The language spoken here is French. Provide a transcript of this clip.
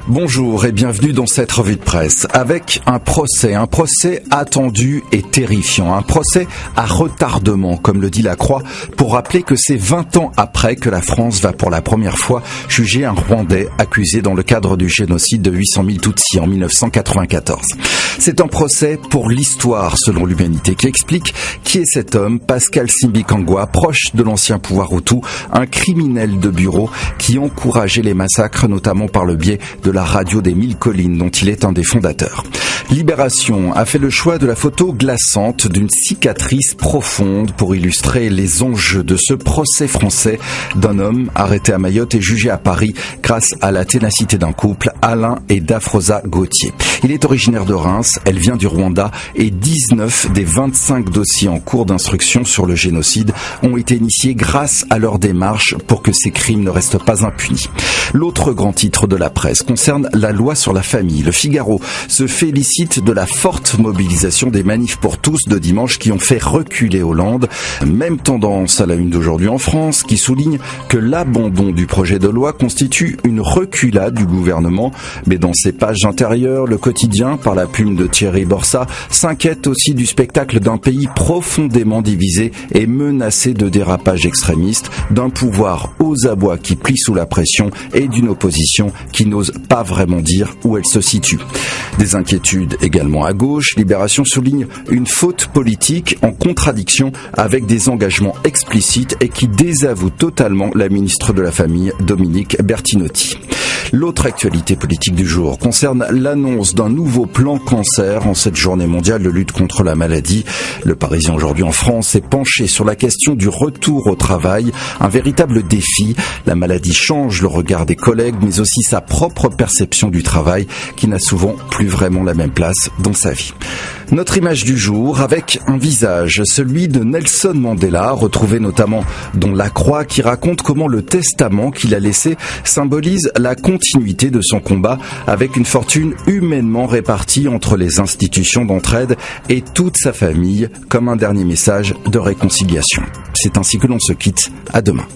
Bonjour et bienvenue dans cette revue de presse avec un procès attendu et terrifiant, un procès à retardement comme le dit la Croix pour rappeler que c'est 20 ans après que la France va pour la première fois juger un Rwandais accusé dans le cadre du génocide de 800 000 Tutsis en 1994. C'est un procès pour l'histoire selon l'Humanité qui explique qui est cet homme, Pascal Simbikangwa, proche de l'ancien pouvoir Hutu, un criminel de bureau qui encourageait les massacres notamment par le biais de la radio des Mille Collines dont il est un des fondateurs. Libération a fait le choix de la photo glaçante d'une cicatrice profonde pour illustrer les enjeux de ce procès français d'un homme arrêté à Mayotte et jugé à Paris grâce à la ténacité d'un couple, Alain et Dafrosa Gauthier. Il est originaire de Reims, elle vient du Rwanda et 19 des 25 dossiers en cours d'instruction sur le génocide ont été initiés grâce à leur démarche pour que ces crimes ne restent pas impunis. L'autre grand titre de la presse concerne la loi sur la famille. Le Figaro se félicite de la forte mobilisation des manifs pour tous de dimanche qui ont fait reculer Hollande. Même tendance à la une d'aujourd'hui en France qui souligne que l'abandon du projet de loi constitue une reculade du gouvernement. Mais dans ses pages intérieures, le quotidien, par la plume de Thierry Borsat, s'inquiète aussi du spectacle d'un pays profondément divisé et menacé de dérapages extrémistes, d'un pouvoir aux abois qui plie sous la pression et d'une opposition qui n'ose pas vraiment dire où elle se situe. Des inquiétudes également à gauche. Libération souligne une faute politique en contradiction avec des engagements explicites et qui désavoue totalement la ministre de la Famille, Dominique Bertinotti. L'autre actualité politique du jour concerne l'annonce d'un nouveau plan cancer en cette journée mondiale de lutte contre la maladie. Le Parisien aujourd'hui en France s'est penché sur la question du retour au travail, un véritable défi. La maladie change le regard des collègues, mais aussi sa propre perception du travail qui n'a souvent plus vraiment la même place dans sa vie. Notre image du jour avec un visage, celui de Nelson Mandela, retrouvé notamment dans La Croix, qui raconte comment le testament qu'il a laissé symbolise la continuité de son combat avec une fortune humainement répartie entre les institutions d'entraide et toute sa famille comme un dernier message de réconciliation. C'est ainsi que l'on se quitte. À demain.